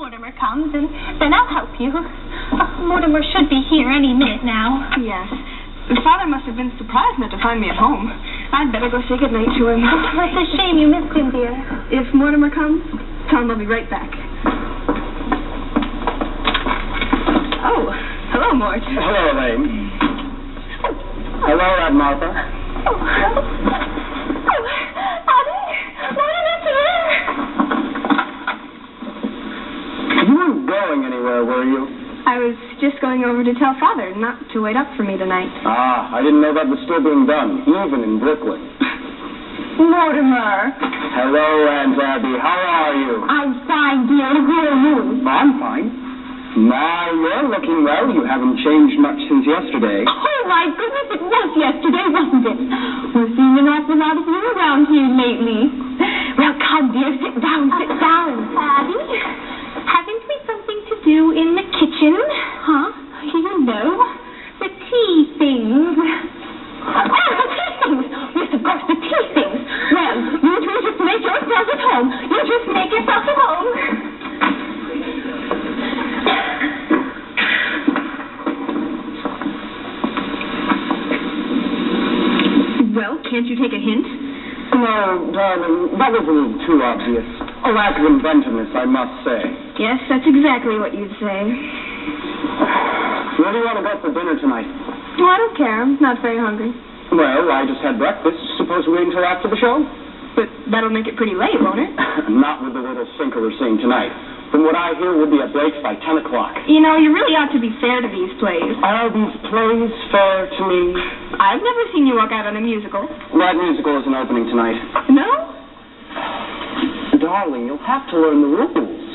Mortimer comes, and then I'll help you. Mortimer should be here any minute now. Yes. Father must have been surprised not to find me at home. I'd better go say goodnight to him. Oh, it's a shame you missed him, dear. If Mortimer comes, tell him I'll be right back. Oh, hello, Mort. Hello, Elaine. Hello, Aunt Martha. You weren't going anywhere, were you? I was just going over to tell Father not to wait up for me tonight. Ah, I didn't know that was still being done, even in Brooklyn. Mortimer. Hello, Aunt Abby. How are you? I'm fine, dear. Who are you? I'm fine. My, you're looking well. You haven't changed much since yesterday. Oh, my goodness, it was yesterday, wasn't it? We're seeing an awful lot of you around here lately. Well, come, dear, sit down, sit down. Abby, haven't we something to do in the kitchen? Huh? You know, the tea things. Oh, the tea things! Yes, of course, the tea things. Well, you two just make yourselves at home. You just make yourselves at home. Well, can't you take a hint? No, darling, that was a little too obvious. A lack of inventiveness, I must say. Yes, that's exactly what you'd say. Where do you want to go for dinner tonight? Oh, I don't care. I'm not very hungry. Well, I just had breakfast. Suppose we wait until after the show? But that'll make it pretty late, won't it? Not with the little sinker we're seeing tonight. From what I hear, we'll be at breaks by 10 o'clock. You know, you really ought to be fair to these plays. Are these plays fair to me? I've never seen you walk out on a musical. That musical isn't opening tonight. No? Darling, you'll have to learn the rules.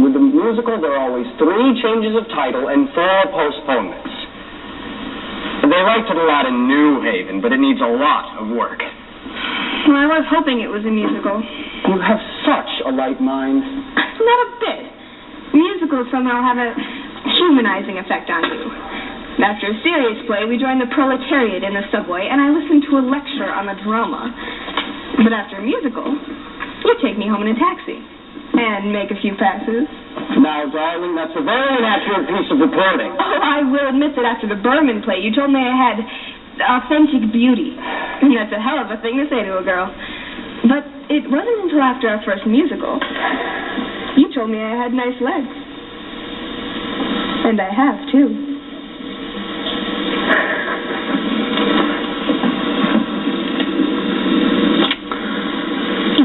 With the musical, there are always 3 changes of title and 4 postponements. They liked it a lot in New Haven, but it needs a lot of work. Well, I was hoping it was a musical. You have such a light mind. Not a bit. Musicals somehow have a humanizing effect on you. After a serious play, we join the proletariat in the subway, and I listen to a lecture on the drama. But after a musical, you take me home in a taxi and make a few passes. Now, darling, that's a very inaccurate piece of reporting. Oh, I will admit that after the Berman play, you told me I had authentic beauty. And that's a hell of a thing to say to a girl. But it wasn't until after our first musical you told me I had nice legs. And I have, too.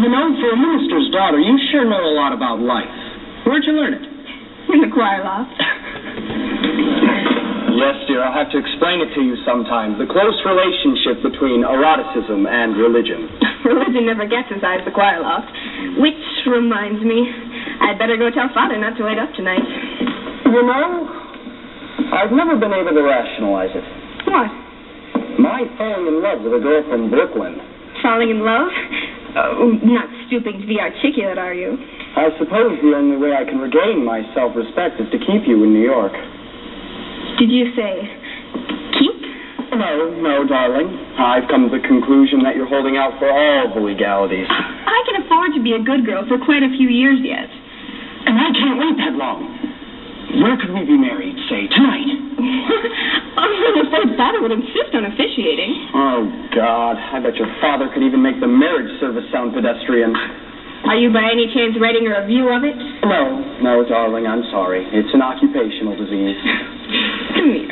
You know, for a minister's daughter, you sure know a lot about life. Where'd you learn it? In the choir loft. Yes, dear, I'll have to explain it to you sometime. The close relationship between eroticism and religion. Religion never gets inside the choir loft. Which reminds me, I'd better go tell Father not to wait up tonight. You know, I've never been able to rationalize it. What? My falling in love with a girl from Brooklyn. Falling in love? Oh, not stooping to be articulate, are you? I suppose the only way I can regain my self-respect is to keep you in New York. Did you say keep? No, darling. I've come to the conclusion that you're holding out for all the legalities. I can afford to be a good girl for quite a few years yet. And I can't wait that long. Where could we be married, say, tonight? I'm really afraid Father would insist on officiating. Oh, God. I bet your father could even make the marriage service sound pedestrian. Are you by any chance writing a review of it? No, darling, I'm sorry. It's an occupational disease. To me.